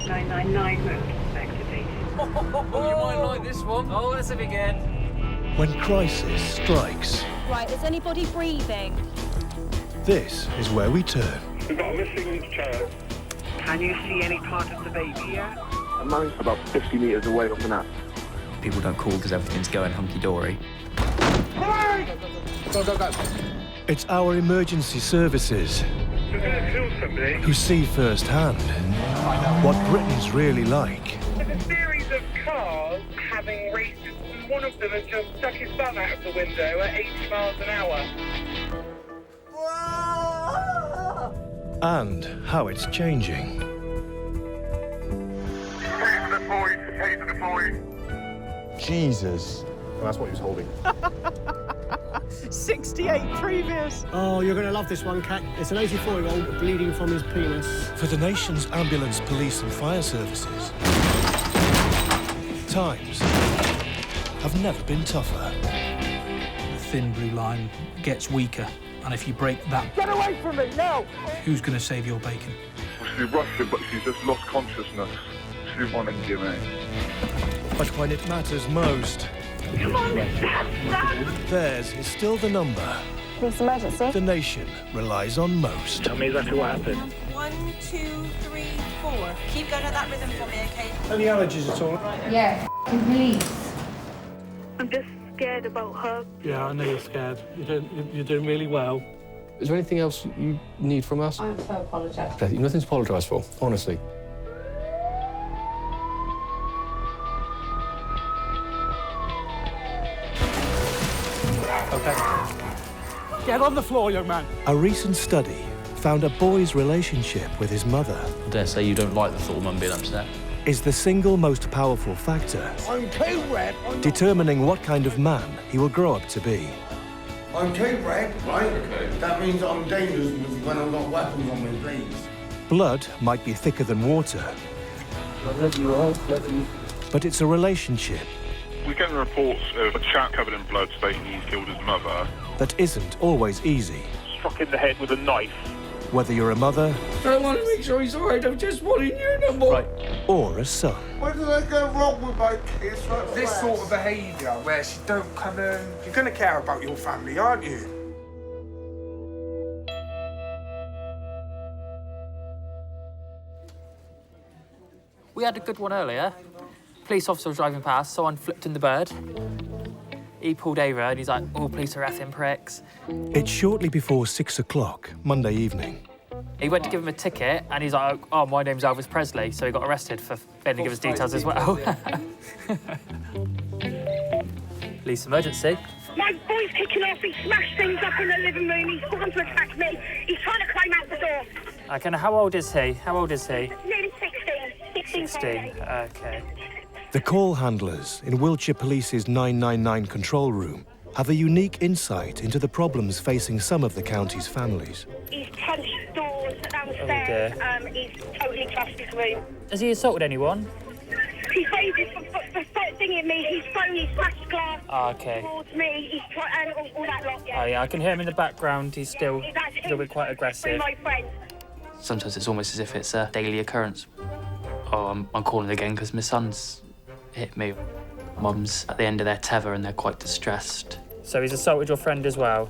999 mode activated. Oh, you might like this one. Oh, let's begin. When crisis strikes, Right, is anybody breathing? this is where we turn. We've got a missing child. Can you see any part of the baby yet? I'm managed about 50 metres away off the nap. People don't call because everything's going hunky-dory. Go. It's our emergency services We're going to kill somebody. who see firsthand what Britain's really like. There's a series of cars having raced. One of them has just stuck his thumb out of the window at 80 miles an hour. And how it's changing. Pay for the boys. Jesus. Well, that's what he was holding. 68 previous. Oh, you're going to love this one, Cat. It's an 84-year-old bleeding from his penis. For the nation's ambulance, police and fire services, times have never been tougher. The thin blue line gets weaker, and if you break that... Get away from me, now! Who's going to save your bacon? She rushed her, but she's just lost consciousness. She wanted to give me. But when it matters most, Come on, theirs is still the number Police emergency. the nation relies on most. Tell me exactly what happened. 1, 2, 3, 4. Keep going at that rhythm for me, okay? Any allergies at all? Yeah, police. I'm just scared about her. Yeah, I know you're scared. You're doing really well. Is there anything else you need from us? I'm so apologetic. Nothing to apologise for, honestly. Get on the floor, young man. A recent study found a boy's relationship with his mother I dare say you don't like the thought of Mum being upset. is the single most powerful factor I'm K-Red. determining what kind of man he will grow up to be. I'm K-Red, right? Okay. That means I'm dangerous when I've got weapons on me, please. Blood might be thicker than water, but it's a relationship We're getting reports of a chap covered in blood stating he's killed his mother. that isn't always easy. Struck in the head with a knife. Whether you're a mother I want to make sure he's all right. I'm just wanting you no more. or a son. Where did I go wrong with my kids? This sort of behaviour where she don't come in. You're going to care about your family, aren't you? We had a good one earlier. Police officer was driving past, someone flipped in the bird. He pulled over and he's like, all police are effing pricks. It's shortly before 6 o'clock, Monday evening. He went to give him a ticket and he's like, oh, my name's Elvis Presley, so he got arrested for failing to give us details as well. Police emergency. My boy's kicking off. He smashed things up in the living room. He's trying to attack me. He's trying to climb out the door. Okay, now how old is he? How old is he? Nearly 16. 16. Okay. The call handlers in Wiltshire Police's 999 control room have a unique insight into the problems facing some of the county's families. He's punched doors downstairs. He's totally trashed his room. Has he assaulted anyone? He's raised the thing at me. He's thrown his smashed glass Okay. towards me. He's trying all that lot. Yeah. Oh, yeah, I can hear him in the background. He's still quite aggressive. My friend. Sometimes it's almost as if it's a daily occurrence. Oh, I'm calling again because my son's hit me. Mum's at the end of their tether and they're quite distressed. So he's assaulted your friend as well?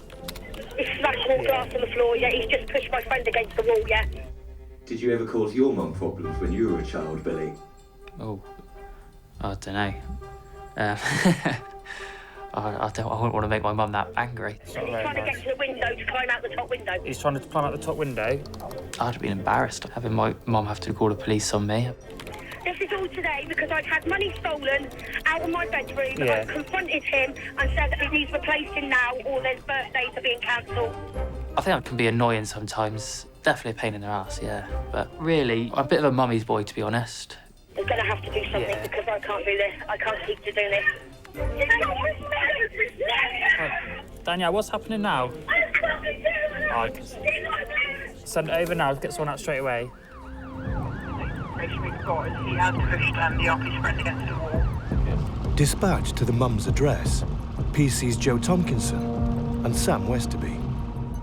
He's smashed all glass on the floor. Yeah, he's just pushed my friend against the wall. Yeah. Did you ever cause your mum problems when you were a child, Billy? Oh, I don't know. I wouldn't want to make my mum that angry. He's trying to get to the window to climb out the top window. He's trying to climb out the top window? I'd have been embarrassed having my mum have to call the police on me. This is all today because I've had money stolen out of my bedroom. Yeah. I've confronted him and said that he needs replacing now or their birthdays are being cancelled. I think that can be annoying sometimes. Definitely a pain in the ass, yeah. But really, I'm a bit of a mummy's boy, to be honest. We're going to have to do something because I can't do this. I can't keep to doing this. Danielle, what's happening now? Send it over now. Get someone out straight away. We've got is he has pushed the office friend against the wall. Dispatched to the mum's address, PC's Joe Tompkinson and Sam Westerby.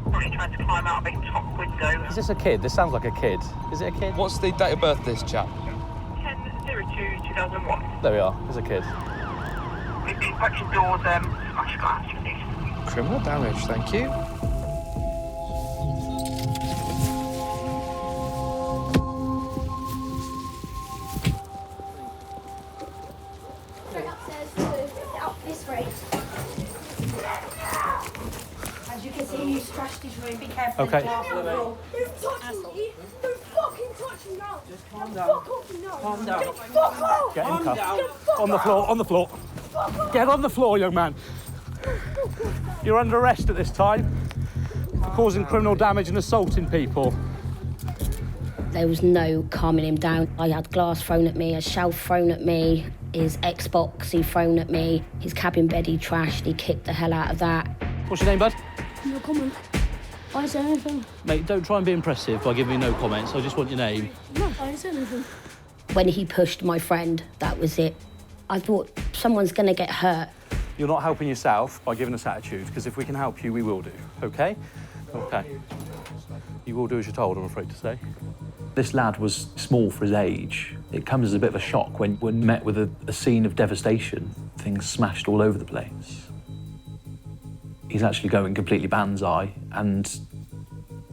Probably trying to climb out of a top window. Is this a kid? This sounds like a kid. Is it a kid? What's the date of birth of this chap? 02-2001. There we are, there's a kid. We've been punching doors, smash glass, please. Criminal damage, thank you. This way. As you can see, he's trashed his room. Be careful. Okay. Don't touch me. Don't fucking touch me now. Just calm down. Fuck off now. Calm down. Get fuck off. Get him cuffed. On the floor, on the floor. Get on the floor, young man. You're under arrest at this time. Causing criminal damage and assaulting people. There was no calming him down. I had glass thrown at me, a shelf thrown at me, his Xbox he thrown at me, his cabin bed he trashed, he kicked the hell out of that. What's your name, bud? No comment. I didn't say anything. Mate, don't try and be impressive by giving me no comments. I just want your name. No, I didn't say anything. When he pushed my friend, that was it. I thought, someone's going to get hurt. You're not helping yourself by giving us attitude, because if we can help you, we will do, OK? OK. You will do as you're told, I'm afraid to say. This lad was small for his age. It comes as a bit of a shock when we're met with a scene of devastation, things smashed all over the place. He's actually going completely banzai, and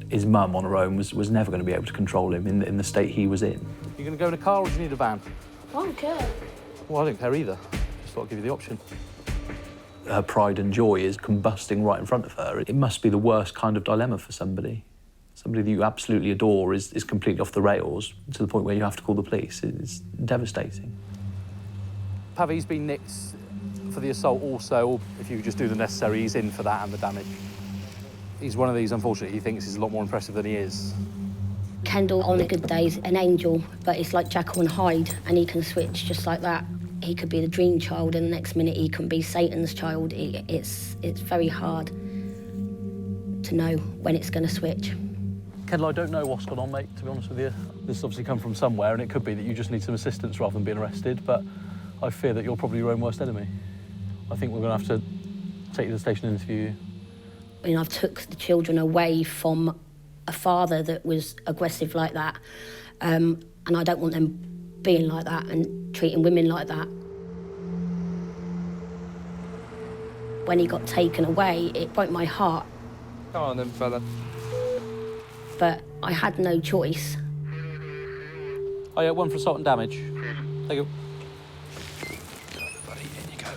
his mum on her own was never going to be able to control him in the state he was in. You're going to go in a car or do you need a van? I don't care. Well, I don't care either. Just thought I'd give you the option. Her pride and joy is combusting right in front of her. It must be the worst kind of dilemma for somebody. Somebody that you absolutely adore is completely off the rails to the point where you have to call the police. It's devastating. Pavi's been nicked for the assault also. If you could just do the necessary, he's in for that and the damage. He's one of these, unfortunately, he thinks he's a lot more impressive than he is. Kendall, on a good day, is an angel, but it's like Jekyll and Hyde, and he can switch just like that. He could be the dream child, and the next minute he can be Satan's child. It's very hard to know when it's going to switch. Kendall, I don't know what's gone on, mate, to be honest with you. This has obviously come from somewhere, and it could be that you just need some assistance rather than being arrested, but I fear that you're probably your own worst enemy. I think we're going to have to take you to the station and interview you. I mean, I've took the children away from a father that was aggressive like that, and I don't want them being like that and treating women like that. When he got taken away, it broke my heart. Come on then, fella. But I had no choice. Oh yeah, one for assault and damage. Thank you. Buddy, in you go.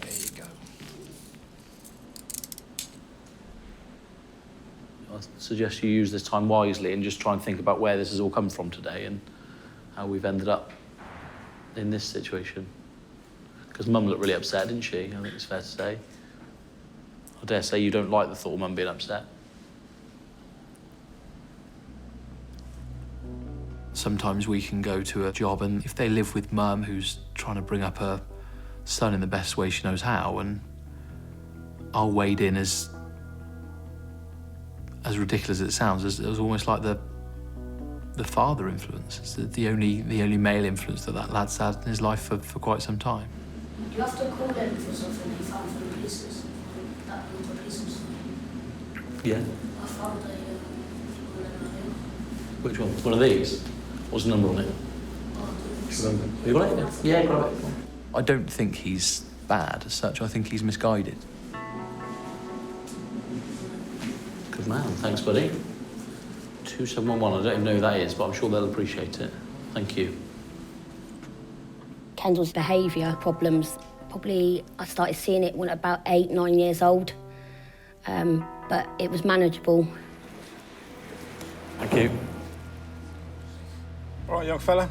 There you go. I suggest you use this time wisely and just try and think about where this has all come from today and how we've ended up in this situation. Because Mum looked really upset, didn't she? I think it's fair to say. I dare say you don't like the thought of Mum being upset. Sometimes we can go to a job and if they live with Mum who's trying to bring up her son in the best way she knows how, and I'll wade in as ridiculous as it sounds, as almost like the father influence. It's the only male influence that lad's had in his life for quite some time. You have to call them for something you found from the police. That was the police. Yeah. I found a Which one? One of these? What's the number on it? You got it? Yeah, got it. I don't think he's bad as such. I think he's misguided. Good man. Thanks, buddy. 2711. I don't even know who that is, but I'm sure they'll appreciate it. Thank you. Kendall's behaviour problems, probably I started seeing it when about 8, 9 years old, but it was manageable. Thank you. All right, young fella.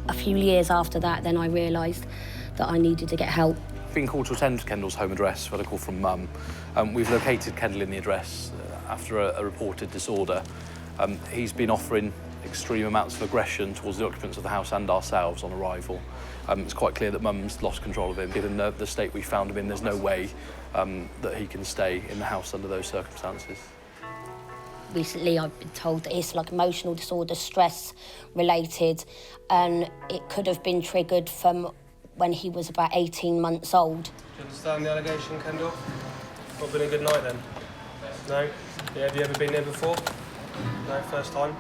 A few years after that, then I realised that I needed to get help. Been called to attend Kendall's home address. We had a call from Mum. We've located Kendall in the address after a reported disorder. He's been offering extreme amounts of aggression towards the occupants of the house and ourselves on arrival. It's quite clear that Mum's lost control of him. Given the state we found him in, there's no way that he can stay in the house under those circumstances. Recently, I've been told that it's like emotional disorder, stress related, and it could have been triggered from when he was about 18 months old. Do you understand the allegation, Kendall? Not been a good night then? No? Yeah, have you ever been here before? No, first time?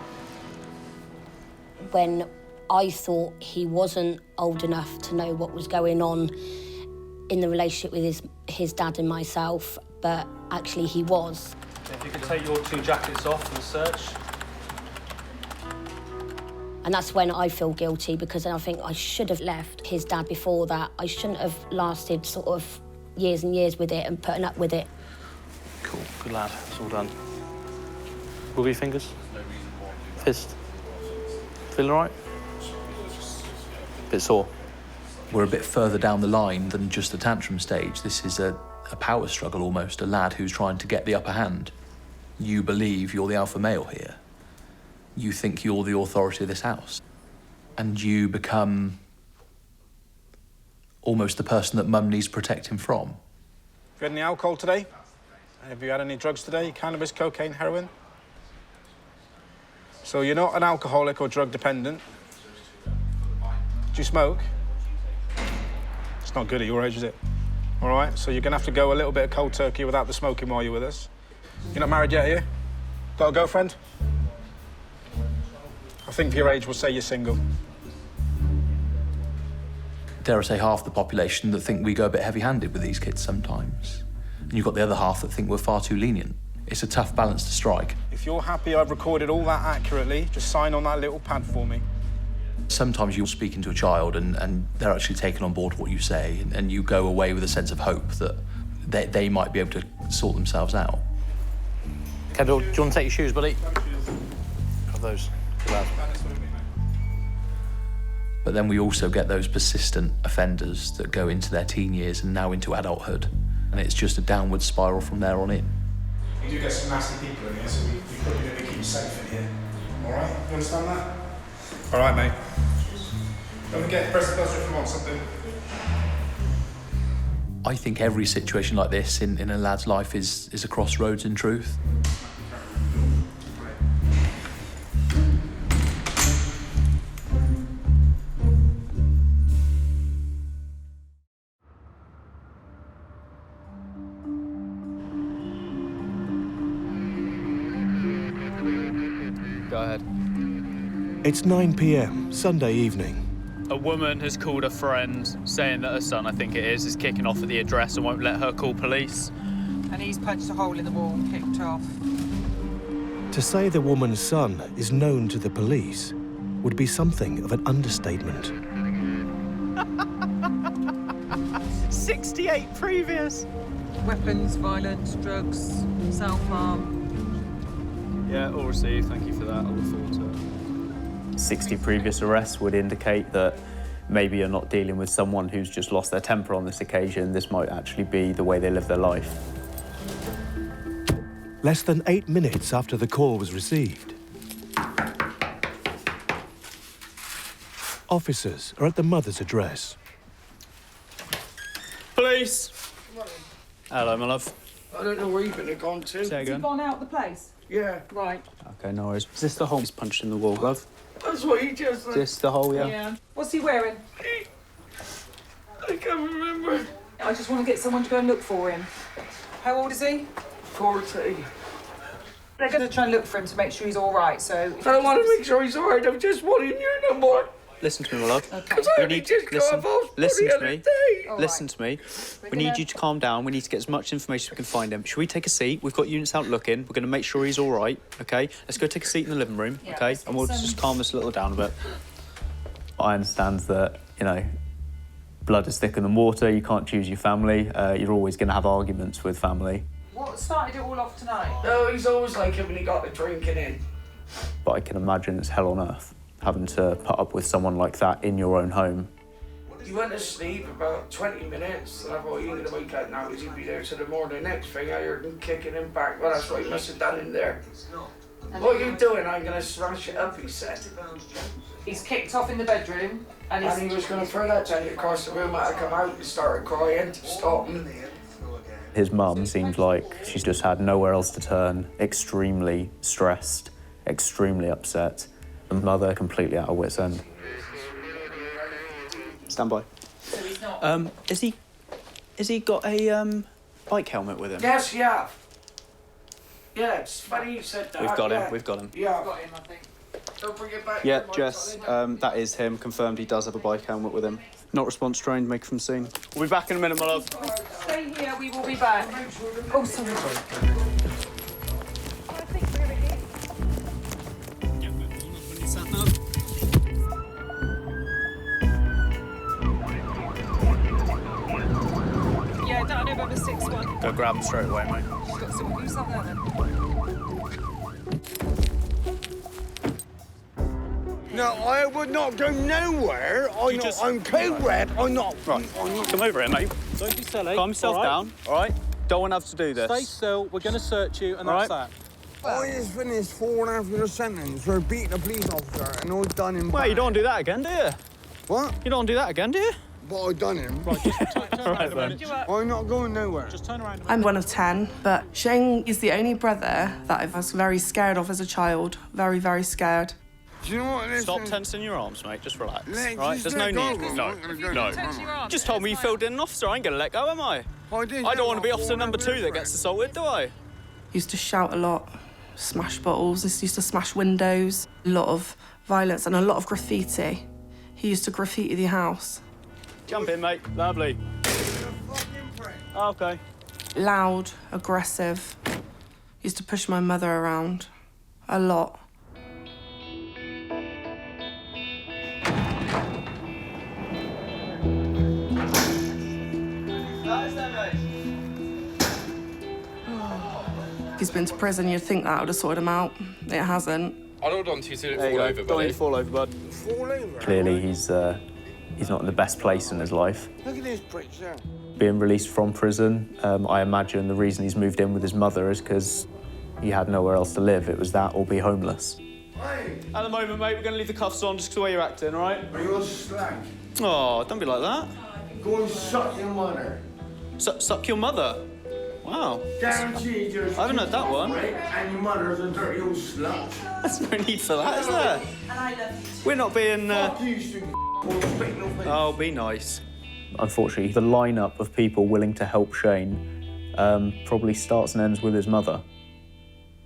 when I thought he wasn't old enough to know what was going on in the relationship with his dad and myself, but actually he was. If you could take your 2 jackets off for the search. And that's when I feel guilty, because I think I should have left his dad before that. I shouldn't have lasted sort of years and years with it and putting up with it. Cool, good lad, it's all done. Move your fingers. Fist. Feeling all right? Bit sore. We're a bit further down the line than just the tantrum stage. This is a power struggle almost, a lad who's trying to get the upper hand. You believe you're the alpha male here. You think you're the authority of this house. And you become almost the person that Mum needs to protect him from. Have you had any alcohol today? Have you had any drugs today? Cannabis, cocaine, heroin? So you're not an alcoholic or drug dependent. Do you smoke? It's not good at your age, is it? All right, so you're gonna have to go a little bit of cold turkey without the smoking while you're with us. You're not married yet, are you? Got a girlfriend? I think for your age, we'll say you're single. Dare I say half the population that think we go a bit heavy-handed with these kids sometimes. And you've got the other half that think we're far too lenient. It's a tough balance to strike. If you're happy I've recorded all that accurately, just sign on that little pad for me. Sometimes you're speaking to a child and they're actually taking on board what you say, and you go away with a sense of hope that they might be able to sort themselves out. Kendall, do you want to take your shoes, buddy? Have those. Good lad. But then we also get those persistent offenders that go into their teen years and now into adulthood, and it's just a downward spiral from there on in. You do get some nasty people in here, so we probably need to keep you safe in here. All right? You understand that? All right, mate. Don't forget to press the buzzer if you want something. I think every situation like this in a lad's life is a crossroads in truth. Go ahead. It's 9 p.m, Sunday evening. A woman has called a friend saying that her son, I think it is kicking off at the address and won't let her call police. And he's punched a hole in the wall and kicked off. To say the woman's son is known to the police would be something of an understatement. 68 previous. Weapons, violence, drugs, self-harm. Yeah, all received. Thank you for that. I'll look forward to it. 60 previous arrests would indicate that maybe you're not dealing with someone who's just lost their temper on this occasion. This might actually be the way they live their life. Less than 8 minutes after the call was received, officers are at the mother's address. Police! Hello, my love. I don't know where you've been gone to. Say again. Has he gone out the place? Yeah. Right. Okay, no worries. Is this the hole he's punched in the wall, love? That's what he just said. Is this the hole, yeah? Yeah. What's he wearing? I can't remember. I just want to get someone to go and look for him. How old is he? 40. They're going to try and look for him to make sure he's all right, so... I don't want to make sure he's all right. I'm just wanting your number. Listen to me, my love. Because I only just got off hospital listen the to other me. day. Listen to me. We need you to calm down. We need to get as much information as we can find him. Should we take a seat? We've got units out looking. We're going to make sure he's all right, OK? Let's go take a seat in the living room, Yeah, OK? And we'll just calm this a little down a bit. I understand that, you know, blood is thicker than water. You can't choose your family. You're always going to have arguments with family. What started it all off tonight? No, he's always like it when he got the drinking in. But I can imagine it's hell on earth, having to put up with someone like that in your own home. He went to sleep about 20 minutes, and I thought he didn't wake up now because he'd be there till the morning. Next thing I heard him kicking him back. Well, that's what he must have done in there. What are you doing? I'm going to smash it up, he said. He's kicked off in the bedroom, and he was going to throw that Jenny across the room. I come out and started crying to stop him. His mum seems like she's just had nowhere else to turn, extremely stressed, extremely upset. The mother completely out of wit's end. Stand by. So he's not... Has he got a bike helmet with him? Yes, yeah. Yeah, it's funny you said that. We've got him. Yeah. Got him, I think. Don't bring it back. Yeah, Jess, that is him. Confirmed he does have a bike helmet with him. Not response trained, make from scene. We'll be back in a minute, my love. Stay here, we will be back. Oh, sorry. Yeah, down November 6-1. Go grab him straight away, mate. Got some who's up there then? No, I would not go nowhere. I'm code red. I'm not. Right, come over here, mate. Don't be silly. Calm yourself down, all right? Don't want to have to do this. Stay still. We're going to search you, and All that's right. that. I just finished 4.5 year sentence for beating a police officer, and I done him. Well, you don't want to do that again, do you? What? You don't want to do that again, do you? But I done him. Right, just turn Right, around a then. minute. I'm not going nowhere. Just turn around a minute. I'm one of 10, but Shane is the only brother that I was very scared of as a child. Very, very scared. Do you know what? Listen, Stop tensing your arms, mate. Just relax, Let's right? just There's no let go. need. I'm No, not gonna go. no. Tense your arms. Just told me you filled in an officer. I ain't going to let go, am I? I don't want to be officer number 2 that gets assaulted, do I? Used to shout a lot, smash bottles, used to smash windows, a lot of violence and a lot of graffiti. He used to graffiti the house. Jump in, mate. Lovely. Okay. Loud, aggressive. Used to push my mother around a lot. He's been to prison, you'd think that would have sorted him out. It hasn't. I'll hold on to you so you There you go. Don't need to fall over, bud. Fall over. Clearly, he's not in the best place in his life. Look at this prick there. Being released from prison, I imagine the reason he's moved in with his mother is because he had nowhere else to live. It was that or be homeless. Hey, At the moment, mate, we're going to leave the cuffs on just the way you're acting, all right? are you a slag? Oh, don't be like that. Go and suck your mother. Suck your mother? Wow. Guaranteed you're. I haven't heard that one. And your mother's a dirty old slut. There's no need for that, is there? We're not being... Fuck you, stupid spit in your face. Oh, be nice. Unfortunately, the lineup of people willing to help Shane probably starts and ends with his mother.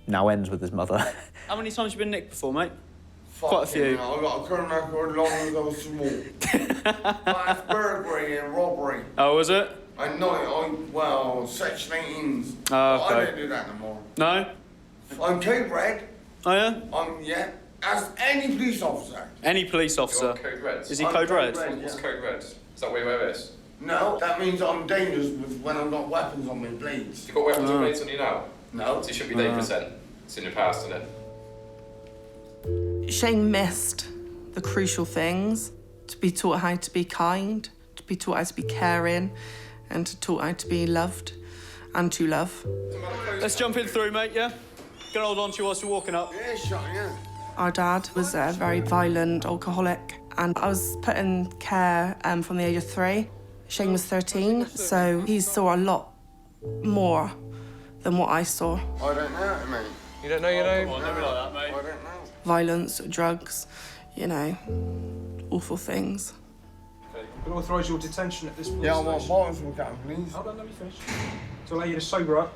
Now ends with his mother. How many times have you been nicked before, mate? Fuck Quite a few. you know, I got a current record long as I was small. That's burglary and robbery. Oh, was it? Section 18s. Oh, okay. I don't do that no more. No? I'm code red. Oh, yeah? Yeah. As any police officer. Any police officer. Code red. Is he I'm code red? What's code red? Is that what you wear this? No, that means I'm dangerous when I've got weapons on my blades. You got weapons and blades on you now? No. So you should be dangerous then. It's in your past, isn't it? Shane missed the crucial things, to be taught how to be kind, to be taught how to be caring, and to taught how to be loved and to love. Let's jump in through, mate, yeah? Gonna hold on to you whilst you're walking up. Yeah, sure, yeah. Our dad was a very violent alcoholic, and I was put in care from the age of 3. Shane was 13, so he saw a lot more than what I saw. I don't know, mate. You don't know your name? Come on, don't be like that, mate. I don't know. Violence, drugs, you know, awful things. I'm going to authorise your detention at this point. Yeah, I want bottoms from Captain, please. Hold on, let me finish. To allow you to sober up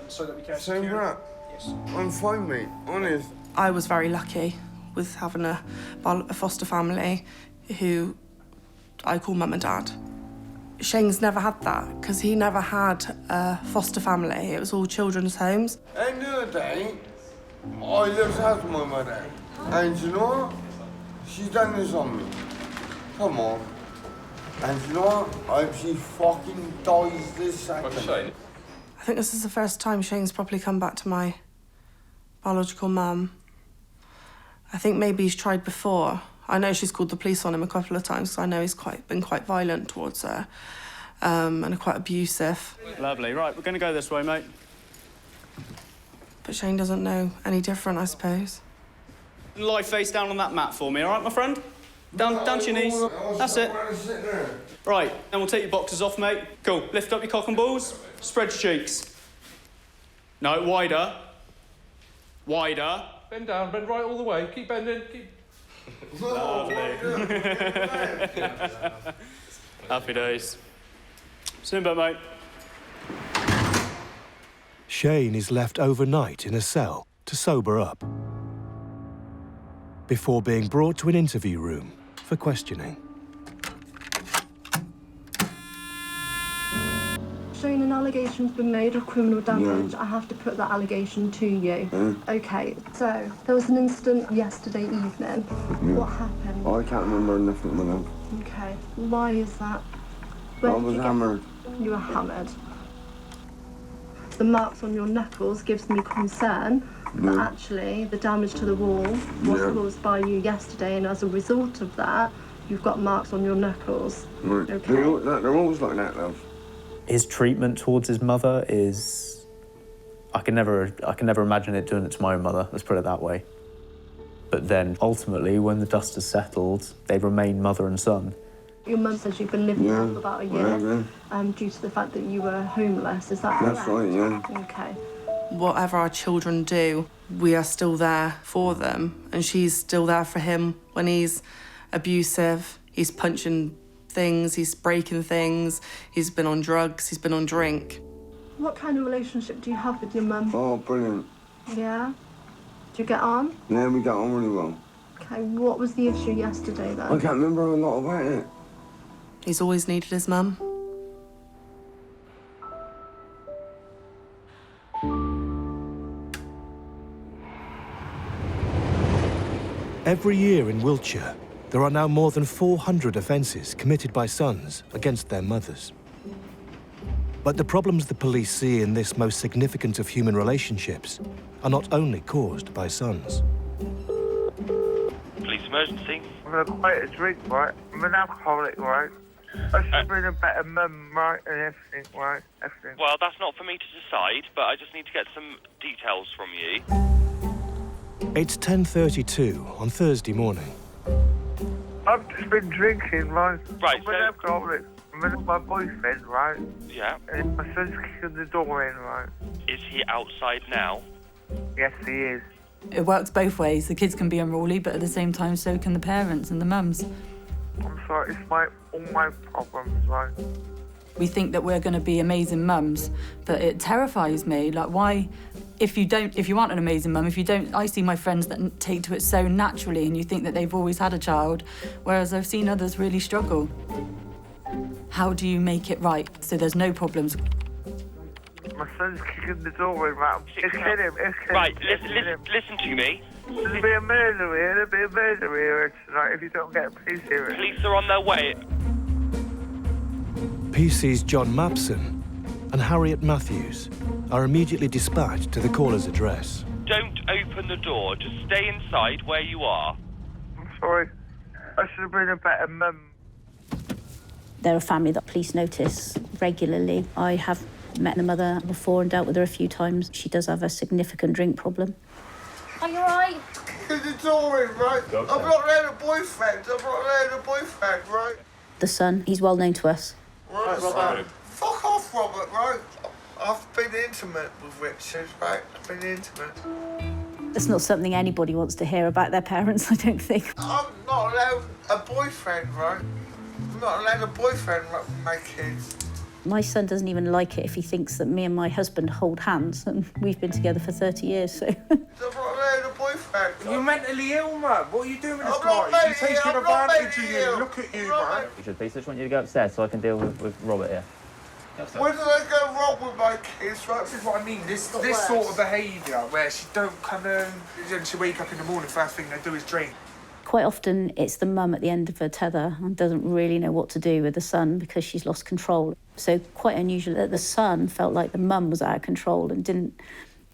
so that we can secure Sober up? Yes. I'm fine, mate. Honest. I was very lucky with having a foster family who I call mum and dad. Shane's never had that because he never had a foster family. It was all children's homes. End of the day, I lived house with my mother. And you know what? She's done this on me. Come on. And you know what? I hope she fucking dies this second. What's Shane? I think this is the first time Shane's probably come back to my biological mum. I think maybe he's tried before. I know she's called the police on him a couple of times, so I know he's been quite violent towards her and quite abusive. Lovely. Right, we're going to go this way, mate. But Shane doesn't know any different, I suppose. Lie face down on that mat for me, all right, my friend? Down to your knees. That's it. Right, then we'll take your boxers off, mate. Cool. Lift up your cock and balls. Spread your cheeks. No, wider. Wider. Bend down, bend right all the way. Keep bending, keep... Lovely. Happy days. See you in a bit, mate. Shane is left overnight in a cell to sober up. before being brought to an interview room for questioning. Shane, an allegation's been made of criminal damage. I have to put that allegation to you. Okay, so there was an incident yesterday evening. What happened? I can't remember nothing with him. Okay, why is that? I was hammered. You were hammered. The marks on your knuckles gives me concern that actually the damage to the wall was caused by you yesterday, and as a result of that, you've got marks on your knuckles. Right. Okay. They're always like that, love. His treatment towards his mother is... I can never imagine it doing it to my own mother, let's put it that way. But then, ultimately, when the dust has settled, they remain mother and son. Your mum says you've been living there for about a year due to the fact that you were homeless. Is that correct? That's right, yeah. Okay. Whatever our children do, we are still there for them, and she's still there for him when he's abusive, he's punching things, he's breaking things, he's been on drugs, he's been on drink. What kind of relationship do you have with your mum? Oh, brilliant. Yeah? Do you get on? Yeah, we got on really well. Okay, what was the issue yesterday then? I can't remember a lot about it. He's always needed his mum. Every year in Wiltshire, there are now more than 400 offences committed by sons against their mothers. But the problems the police see in this most significant of human relationships are not only caused by sons. Police emergency. I'm gonna quite a drink, right? I'm an alcoholic, right? I should have been a better mum, right, and everything, right? Everything. Well, that's not for me to decide, but I just need to get some details from you. It's 10:32 on Thursday morning. I've just been drinking, right? Right, I'm an alcoholic. I'm with my boyfriend, right? Yeah. And my son's kicking the door in, right? Is he outside now? Yes, he is. It works both ways. The kids can be unruly, but at the same time, so can the parents and the mums. I'm sorry, it's all my problems, right? We think that we're going to be amazing mums, but it terrifies me. Like, why, if you aren't an amazing mum, I see my friends that take to it so naturally, and you think that they've always had a child, whereas I've seen others really struggle. How do you make it right so there's no problems? My son's kicking the door in, right? It's hit him, Right, listen to me. There'll be a murder here, tonight if you don't get police here. Police are on their way. PC's John Mapson and Harriet Matthews are immediately dispatched to the caller's address. Don't open the door, just stay inside where you are. I'm sorry. I should have been a better mum. They're a family that police notice regularly. I have met the mother before and dealt with her a few times. She does have a significant drink problem. Are you alright? Kick the door in, right? I'm not letting a boyfriend. Right? The son, he's well known to us. Right, Robert. Fuck off, Robert, right? I've been intimate with Richard, right? I've been intimate. It's not something anybody wants to hear about their parents, I don't think. I'm not allowed a boyfriend, right? I'm not allowed a boyfriend with my kids. My son doesn't even like it if he thinks that me and my husband hold hands, and we've been together for 30 years, so... I'm not allowed a boyfriend. You're mentally ill, man. What are you doing with this I'm not guy? He's mentally taking ill, I'm not advantage of mentally you. ill. Look at you, man. Richard, please, I just want you to go upstairs so I can deal with Robert here. Where did I go wrong with my kids, right? This is what I mean. This sort of behaviour where she don't come home and she wake up in the morning, first thing they do is drink. Quite often it's the mum at the end of her tether and doesn't really know what to do with the son because she's lost control. So quite unusual that the son felt like the mum was out of control and didn't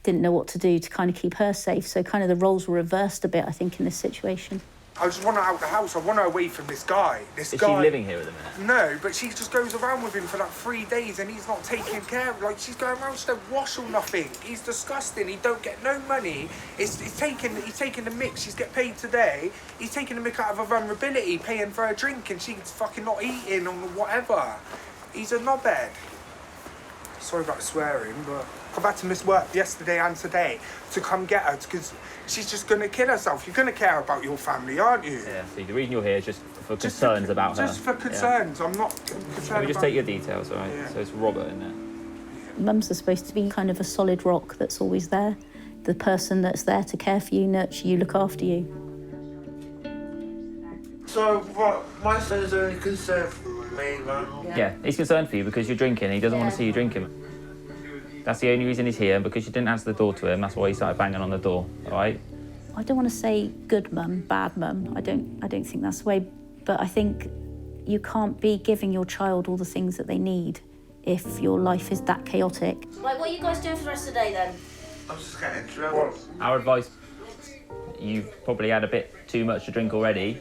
know what to do to kind of keep her safe. So kind of the roles were reversed a bit, I think, in this situation. I just want her out of the house. I want her away from this guy. Is she living here at the minute? No, but she just goes around with him for like 3 days and he's not taking care of her. Like, she's going around, she don't wash or nothing. He's disgusting. He don't get no money. He's taking the mix. She's get paid today. He's taking the mick out of her vulnerability, paying for her drink, and she's fucking not eating or whatever. He's a knobhead. Sorry about swearing, but I've had to miss work yesterday and today to come get her because she's just going to kill herself. You're going to care about your family, aren't you? Yeah, see, the reason you're here is just for concerns about her. Just for concerns. Yeah. I'm not concerned. Let me just take your details, all right? Yeah. So it's Robert in there. Mums are supposed to be kind of a solid rock that's always there. The person that's there to care for you, nurture you, look after you. So what? My son's only concerned for me, man. Yeah, he's concerned for you because you're drinking and he doesn't want to see you drinking. That's the only reason he's here, because you didn't answer the door to him. That's why he started banging on the door, all right? I don't want to say good mum, bad mum. I don't think that's the way, but I think you can't be giving your child all the things that they need if your life is that chaotic. Right, what are you guys doing for the rest of the day then? I'm just getting in trouble. Our advice, you've probably had a bit too much to drink already.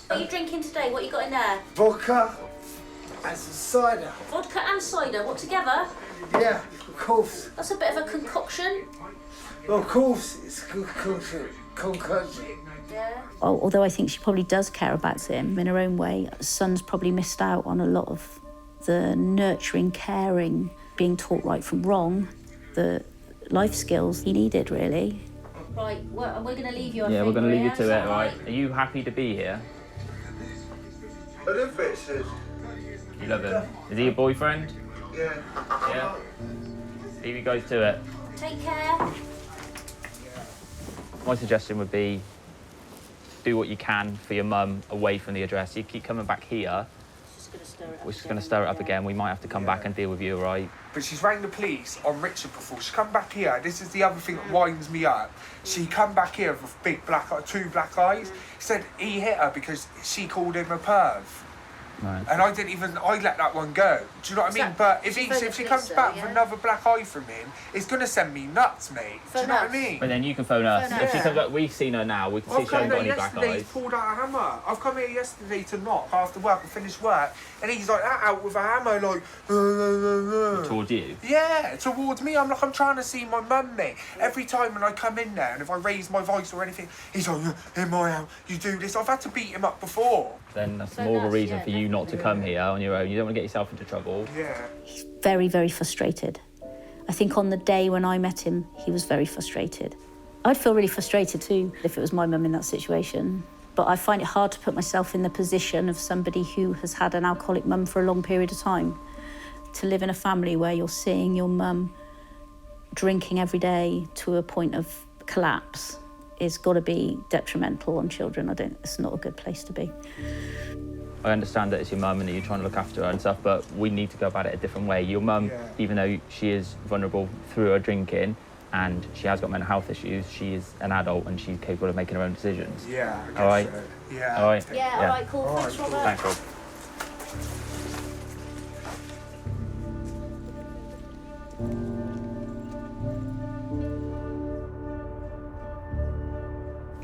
What are you drinking today? What you got in there? Vodka and some cider. Vodka and cider, what, together? Yeah, of course. That's a bit of a concoction. Well, of course, it's a concoction. Yeah. Although I think she probably does care about him in her own way, Son's probably missed out on a lot of the nurturing, caring, being taught right from wrong, the life skills he needed, really. Right, we're going to leave you, I Yeah, think, we're going to leave you Maria, to is it, that right? Are you happy to be here? I love Richard. You love him? Is he your boyfriend? Yeah. Yeah? Leave you guys to it. Take care. My suggestion would be do what you can for your mum away from the address. You keep coming back here, we're just going to stir it up again. We might have to come back and deal with you, all right? But she's rang the police on Richard before. She come back here. This is the other thing that winds me up. She come back here with big black eye, 2 black eyes. Said he hit her because she called him a perv. Right. And I let that one go. Do you know what I mean? But if she comes back with another black eye from him, it's going to send me nuts, mate. Do you know what I mean? And then you can phone us. If she comes up, we've seen her now. We can see she hasn't got any black eyes. He's pulled out a hammer. I've come here yesterday to knock after work and finish work, and he's like out with a hammer, like. Towards you? Yeah, towards me. I'm trying to see my mum, mate. Every time when I come in there, and if I raise my voice or anything, he's like, in my house, you do this. I've had to beat him up before. Then that's more of a reason for you not to come here on your own. You don't want to get yourself into trouble. Yeah. He's very, very frustrated. I think on the day when I met him, he was very frustrated. I'd feel really frustrated too if it was my mum in that situation. But I find it hard to put myself in the position of somebody who has had an alcoholic mum for a long period of time. To live in a family where you're seeing your mum drinking every day to a point of collapse is got to be detrimental on children. It's not a good place to be. I understand that it's your mum and that you're trying to look after her and stuff, but we need to go about it a different way. Your mum, even though she is vulnerable through her drinking and she has got mental health issues, she is an adult and she's capable of making her own decisions. Yeah, I guess all right? so. Yeah. All right? Yeah, all right, cool. Thanks, Robert. Thanks, Rob.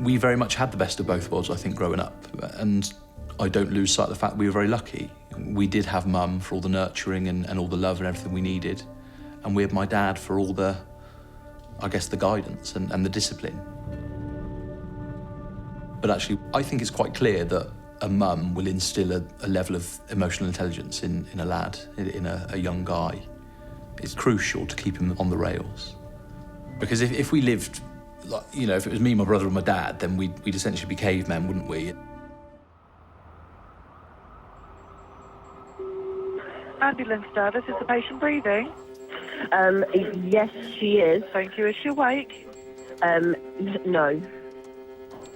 We very much had the best of both worlds, I think, growing up. And I don't lose sight of the fact that we were very lucky. We did have mum for all the nurturing and all the love and everything we needed. And we had my dad for all the, I guess, the guidance and the discipline. But actually, I think it's quite clear that a mum will instill a level of emotional intelligence in a lad, in a young guy. It's crucial to keep him on the rails. Because if we lived, like, you know, if it was me, my brother and my dad, then we'd essentially be cavemen, wouldn't we? Ambulance service, is the patient breathing? Yes, she is. Thank you. Is she awake? No.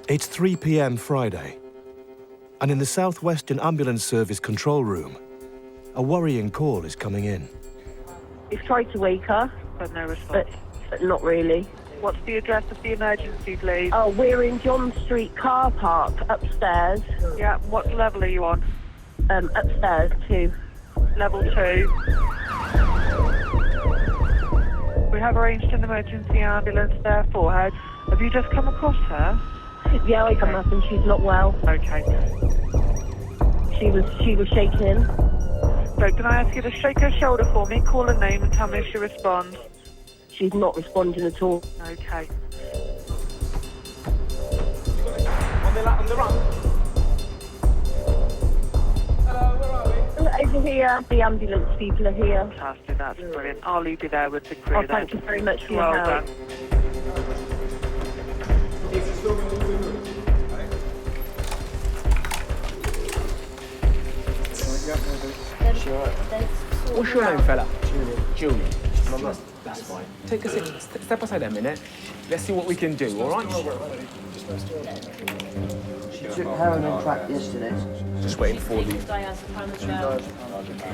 It's 3 p.m. Friday, and in the Southwestern Ambulance Service control room, a worrying call is coming in. We've tried to wake her, but no response. But not really. What's the address of the emergency, please? Oh, we're in John Street car park, upstairs. Yeah, what level are you on? Upstairs, 2. Level 2. We have arranged an emergency ambulance there for her. Have you just come across her? Yeah, I come up and she's not well. Okay. She was shaking. So can I ask you to shake her shoulder for me, call her name and tell me if she responds? She's not responding at all. Okay. On the run. Hello, where are we? Over here, the ambulance people are here. Fantastic, that's brilliant. I'll leave you there with the crew. Oh, thank you very much for your well help. Done. What's your name, fella? Julian. That's fine. Take a step aside a minute. Let's see what we can do, all right? took heroin and crack yesterday. Just waiting for the...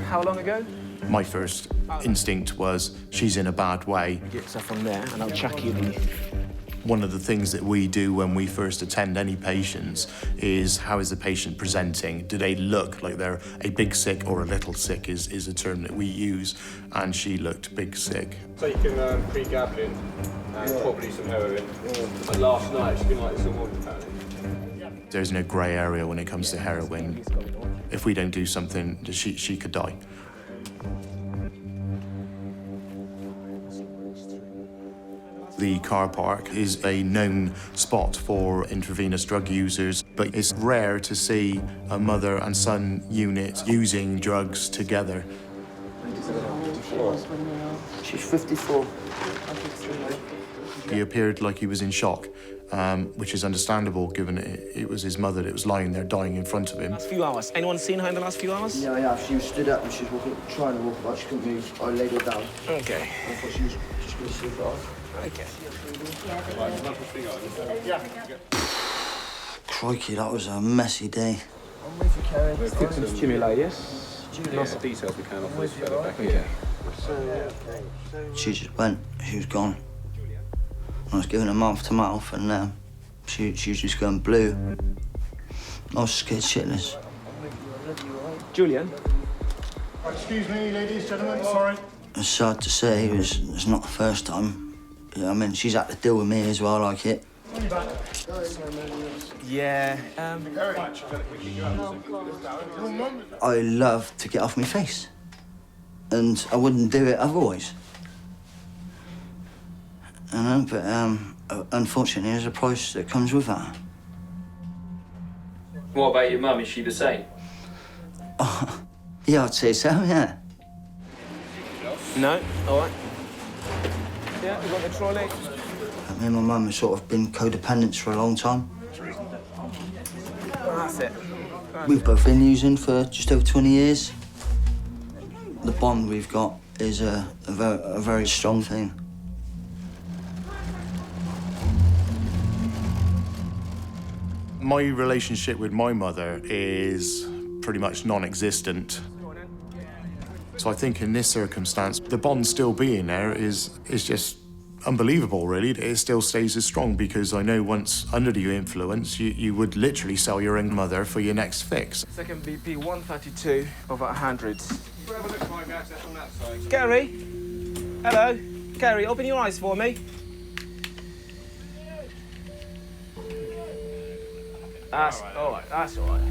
How long ago? My first instinct was, she's in a bad way. Get stuff from there, and I'll chuck you the... One of the things that we do when we first attend any patients is, how is the patient presenting? Do they look like they're a big sick or a little sick is a term that we use, and she looked big sick. So you can pre-gabbling and probably some heroin. And last night she's been like this all morning, apparently. There's no grey area when it comes to heroin. If we don't do something, she could die. The car park is a known spot for intravenous drug users, but it's rare to see a mother and son unit using drugs together. She's 54. He appeared like he was in shock, which is understandable given it was his mother that was lying there dying in front of him. Last few hours. Anyone seen her in the last few hours? Yeah, yeah. She was stood up and she was trying to walk, but she couldn't move. I laid her down. Okay. I thought she was just going to sleep it off. Okay. Crikey, that was a messy day. I'm with you, Karen. Let's some stimuli, yes? Lots of details we can off this fella back here. She just went. She was gone. I was giving her mouth to mouth, and she was just going blue. I was scared shitless. Julian? Excuse me, ladies, gentlemen, sorry. It's sad to say, it's not the first time. You know, I mean, she's had to deal with me as well, like it. Yeah. I love to get off my face, and I wouldn't do it otherwise. You know, but unfortunately, there's a price that comes with that. What about your mum? Is she the same? Oh, yeah, I'd say so, yeah. No? All right. Yeah, we've got the trolley. Me and my mum have sort of been codependents for a long time. That's it. We've both been using for just over 20 years. The bond we've got is a very strong thing. My relationship with my mother is pretty much non-existent. So I think in this circumstance, the bond still being there is just unbelievable, really. It still stays as strong because I know once under the influence, you would literally sell your own mother for your next fix. Second BP 132 over 100. Gary? Hello? Gary, open your eyes for me. That's all right, that's all right.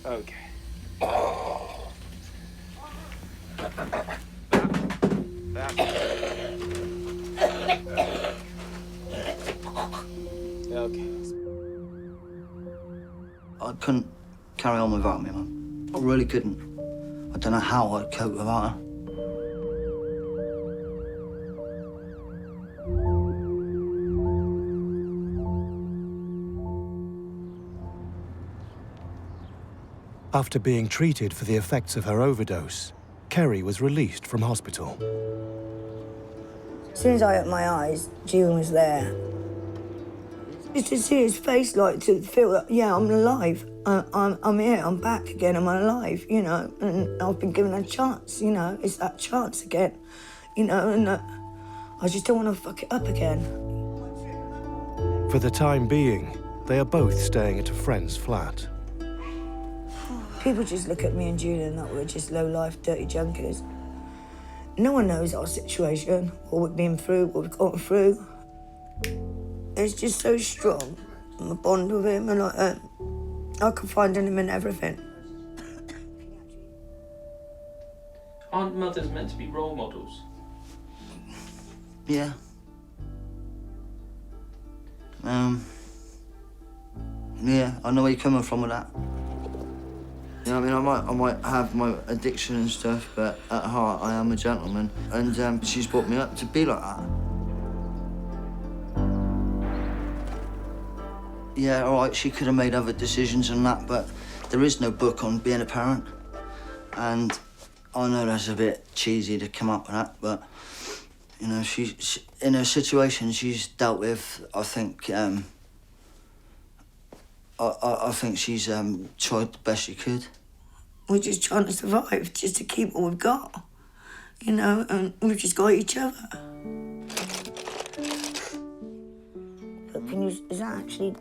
Okay. Okay. I couldn't carry on without me, Mum. I really couldn't. I don't know how I'd cope without her. After being treated for the effects of her overdose, Kerry was released from hospital. As soon as I opened my eyes, Julian was there. Just to see his face, like, to feel that, yeah, I'm alive. I'm here, I'm back again, I'm alive, you know, and I've been given a chance, you know, it's that chance again, you know, and I just don't want to fuck it up again. For the time being, they are both staying at a friend's flat. People just look at me and Julian that we're just low-life, dirty junkies. No one knows our situation, what we've been through, what we've gone through. It's just so strong, my bond with him, and I can find in him in everything. Aren't mothers meant to be role models? Yeah. Yeah, I know where you're coming from with that. You know what I mean? I might have my addiction and stuff, but at heart, I am a gentleman. And she's brought me up to be like that. Yeah, all right, she could have made other decisions and that, but there is no book on being a parent. And I know that's a bit cheesy to come up with that, but You know, in her situation she's dealt with, I think, I think she's tried the best she could. We're just trying to survive, just to keep what we've got, you know, and we've just got each other. But is that actually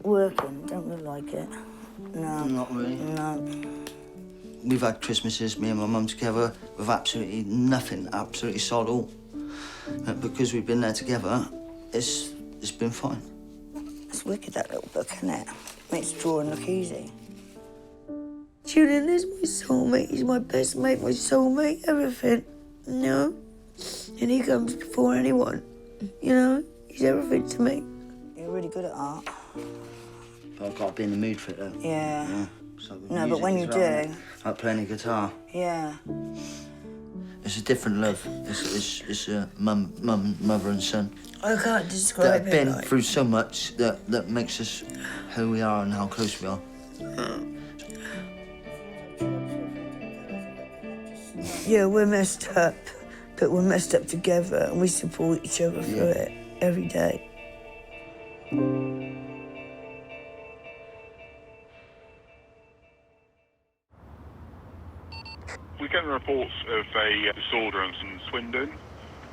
working? Don't look like it. No. Not really. No. We've had Christmases, me and my mum together, with absolutely nothing, absolutely sod all. And because we've been there together, it's been fine. It's wicked, that little book, isn't it? Makes drawing look easy. Julian is my soulmate, he's my best mate, my soulmate, everything, you know? And he comes before anyone, you know? He's everything to me. You're really good at art. But I've got to be in the mood for it, though. Yeah. So with No, but music when as you well, do... like playing the guitar. Yeah. It's a different love. It's a mother and son. I can't describe that have it. been through so much that makes us who we are and how close we are. Yeah, we're messed up, but we're messed up together and we support each other through it every day. We're getting reports of a disorder in Swindon.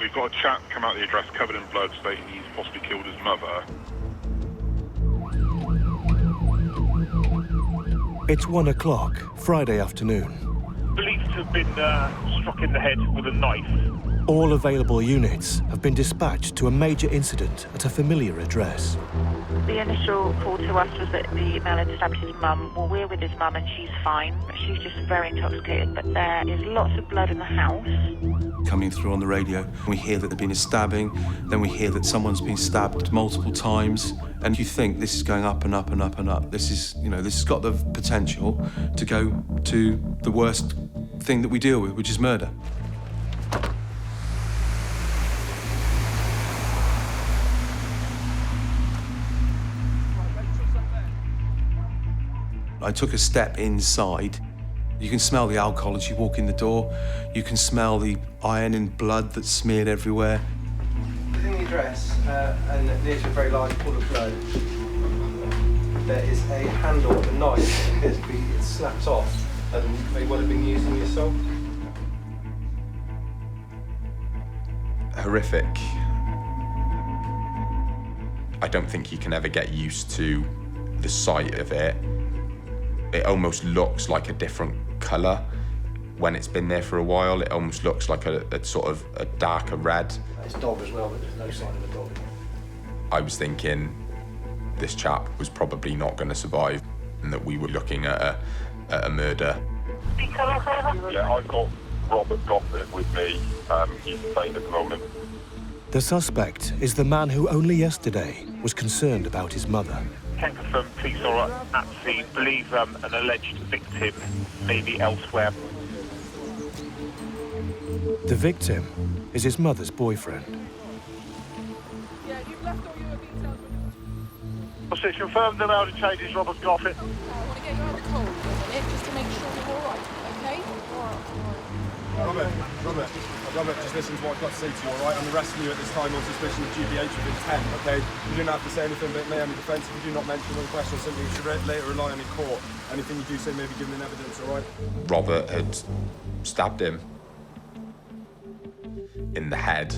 We've got a chap come out of the address covered in blood stating he's possibly killed his mother. It's 1 o'clock, Friday afternoon. Believed to have been struck in the head with a knife. All available units have been dispatched to a major incident at a familiar address. The initial call to us was that the male had stabbed his mum. Well, we're with his mum and she's fine. She's just very intoxicated, but there is lots of blood in the house. Coming through on the radio, we hear that there's been a stabbing, then we hear that someone's been stabbed multiple times, and you think this is going up and up and up and up. This is, you know, this has got the potential to go to the worst thing that we deal with, which is murder. I took a step inside. You can smell the alcohol as you walk in the door. You can smell the iron and blood that's smeared everywhere. Within the address, and near to a very large pool of blood, there is a handle of a knife that appears to be snapped off and may well have been used in the assault. Horrific. I don't think you can ever get used to the sight of it. It almost looks like a different colour when it's been there for a while. It almost looks like a sort of a darker red. It's dog as well, but there's no sign of a dog. I was thinking this chap was probably not going to survive and that we were looking at a murder. Yeah, I've got Robert Goffin with me. He's detained at the moment. The suspect is the man who only yesterday was concerned about his mother. Can confirm police are at the scene. Believe an alleged victim may be elsewhere. The victim is his mother's boyfriend. So it's confirmed the male detained is Robert Goffin. I want to get you out of the cold for a minute, just to make sure you're all right, okay? Robert, just listen to what I've got to say to you, all right? I'm arresting you at this time on suspicion of GBH with intent, okay? You don't have to say anything but may on defence if you do not mention or question something you should later rely on in court. Anything you do say may be given in evidence, all right? Robert had stabbed him in the head.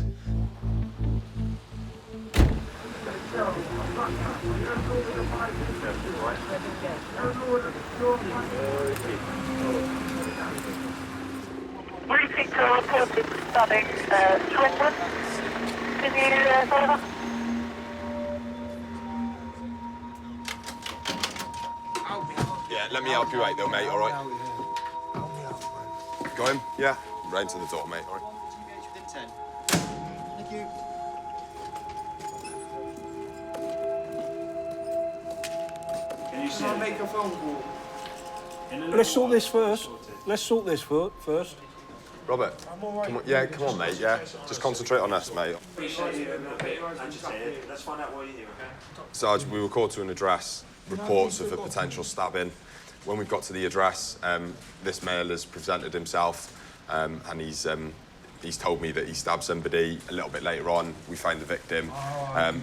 Briefing to reported stabbing, Swindon. Can you follow? Yeah, let me help you out though, mate, all right? Go in? Yeah. Right into the door, mate, all right? Thank you. Can I make a phone call? Let's sort this first. Let's sort this first. Robert, come on, mate, yeah? Just concentrate on us, mate. Appreciate you a little bit agitated. Let's find out why you're here, okay? Sarge, we were called to an address, reports of a potential stabbing. When we got to the address, this male has presented himself and he's He's told me that he stabbed somebody. A little bit later on, we found the victim.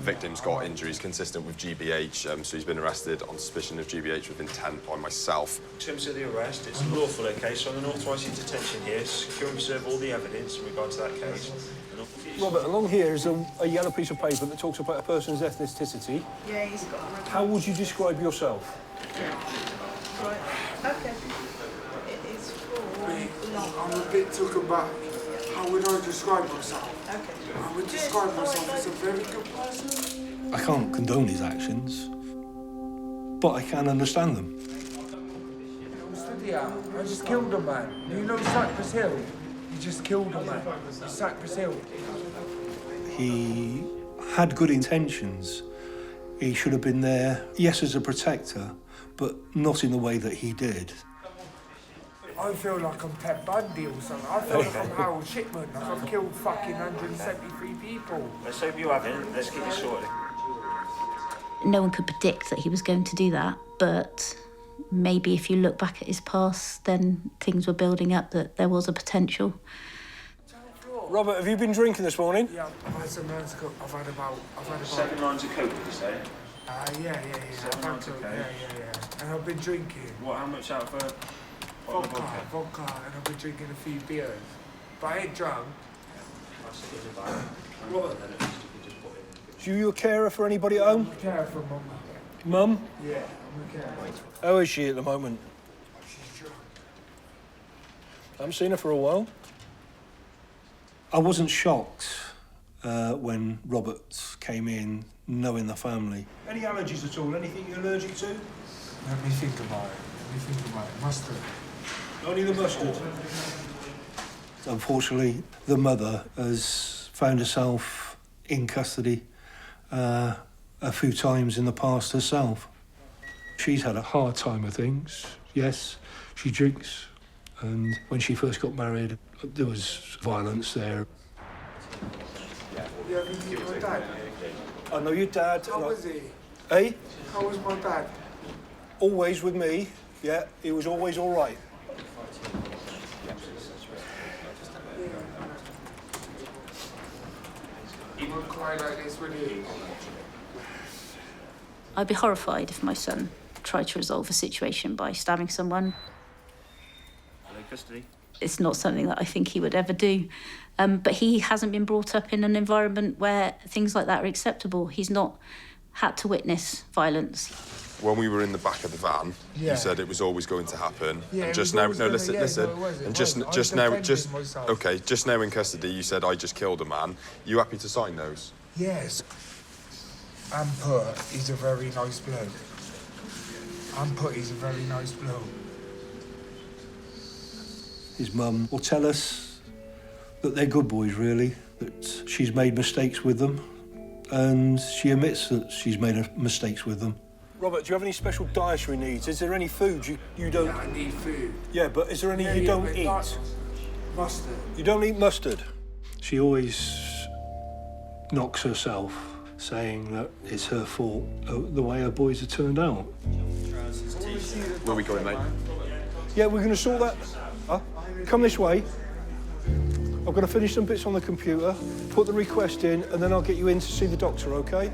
Victim's got injuries consistent with GBH, so he's been arrested on suspicion of GBH with intent by myself. In terms of the arrest, it's a lawful case, so I'm going to authorise your detention here, secure and preserve all the evidence in regard to that case. Robert, along here is a yellow piece of paper that talks about a person's ethnicity. Yeah, he's got a... How would you describe yourself? Right, OK. It is for... I'm a bit taken aback. How would I describe myself? OK. I would describe myself as a very good person. I can't condone his actions, but I can understand them. I just killed a man. You know Cypress Hill? You just killed a man. Cypress Hill. He had good intentions. He should have been there, yes, as a protector, but not in the way that he did. I feel like I'm Ted Bundy or something. I feel like I'm Harold Shipman. Like I've killed fucking 173 people. Let's hope you haven't. Let's get you sorted. No one could predict that he was going to do that, but maybe if you look back at his past, then things were building up that there was a potential. Robert, have you been drinking this morning? Yeah, I've had some lines of coke. I've had about 7 lines of coke, did you say? Yeah. 7 lines of coke? Yeah. And I've been drinking. What, how much out for Vodka, and I've been drinking a few beers. But I ain't drunk. Robert, do you a carer for anybody at home? I'm a carer for Mum. Mum? Yeah, I'm a carer. How is she at the moment? She's drunk. I haven't seen her for a while. I wasn't shocked when Robert came in, knowing the family. Any allergies at all? Anything you're allergic to? Let me think about it. Mustard. Only the mustard. Unfortunately, the mother has found herself in custody a few times in the past herself. She's had a hard time of things, yes. She drinks, and when she first got married, there was violence there. You ever meet my dad? I know your dad. How was he? Eh? How was my dad? Always with me, yeah. He was always all right. He wouldn't cry like this, would he? I'd be horrified if my son tried to resolve a situation by stabbing someone. Custody? It's not something that I think he would ever do. But he hasn't been brought up in an environment where things like that are acceptable. He's not had to witness violence. When we were in the back of the van, Yeah. you said it was always going to happen. Yeah, and it just was now, always gonna- listen. yeah, no, it was, it And was. just I now, defended myself. okay, just now in custody, you said I just killed a man. You happy to sign those? Yes. And put, he's a very nice bloke. And put, he's a very nice bloke. His mum will tell us that they're good boys, really, that she's made mistakes with them, and she admits that she's made mistakes with them. Robert, do you have any special dietary needs? Is there any food you don't... Yeah, I need food. Yeah, but is there any you don't eat? Mustard. You don't eat mustard? She always knocks herself, saying that it's her fault, the way her boys have turned out. Where are we going, mate? Yeah, we're going to sort that... Huh? Come this way. I've got to finish some bits on the computer, put the request in, and then I'll get you in to see the doctor, OK?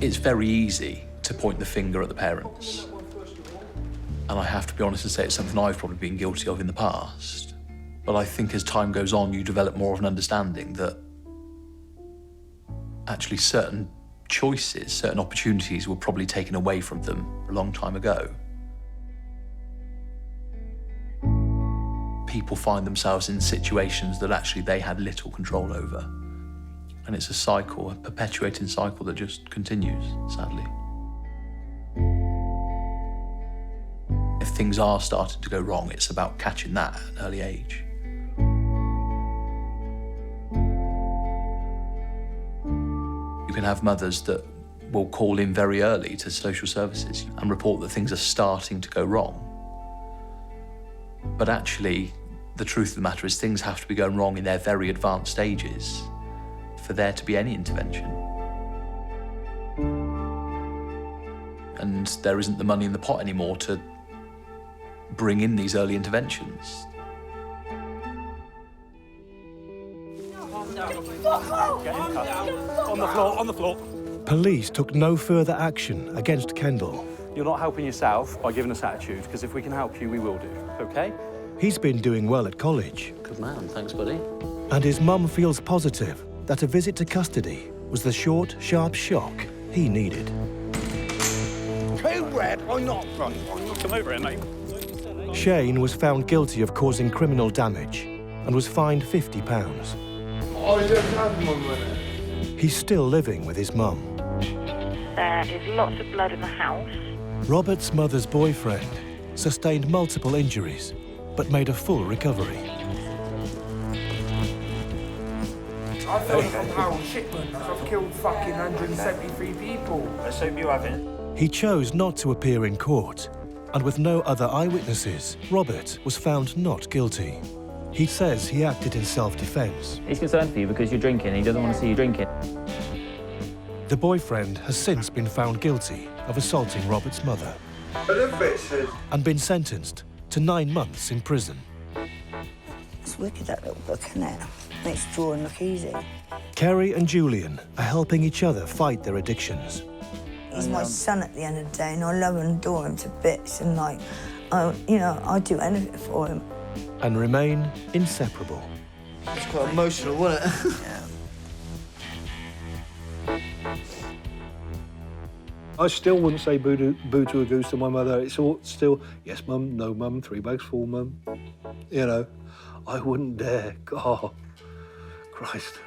It's very easy to point the finger at the parents. And I have to be honest and say it's something I've probably been guilty of in the past. But I think as time goes on, you develop more of an understanding that actually certain choices, certain opportunities were probably taken away from them a long time ago. People find themselves in situations that actually they had little control over. And it's a cycle, a perpetuating cycle that just continues, sadly. If things are starting to go wrong, it's about catching that at an early age. You can have mothers that will call in very early to social services and report that things are starting to go wrong. But actually, the truth of the matter is things have to be going wrong in their very advanced stages for there to be any intervention. And and there isn't the money in the pot anymore to bring in these early interventions. On the floor, on the floor. Police took no further action against Kendall. You're not helping yourself by giving us attitude, because if we can help you, we will do, OK? He's been doing well at college. Good man, thanks, buddy. And his mum feels positive that a visit to custody was the short, sharp shock he needed. Hey, Red, I'm not right. Come over here, mate. Shane was found guilty of causing criminal damage and was fined £50. I don't have my money. He's still living with his mum. There is lots of blood in the house. Robert's mother's boyfriend sustained multiple injuries, but made a full recovery. I feel like I'm Harold Shipman. I've killed fucking 173 people. Let's hope you haven't. He chose not to appear in court, and with no other eyewitnesses, Robert was found not guilty. He says he acted in self-defense. He's concerned for you because you're drinking. He doesn't want to see you drinking. The boyfriend has since been found guilty of assaulting Robert's mother and been sentenced to 9 months in prison. It's wicked, that little book, isn't it? Makes drawing look easy. Kerry and Julian are helping each other fight their addictions. He's my son at the end of the day, and I love and adore him to bits, and I'd do anything for him. And remain inseparable. It's quite emotional, wasn't it? I still wouldn't say boo to a goose to my mother. It's all still, yes, mum, no, mum, 3 bags full, mum. You know, I wouldn't dare. God, Christ.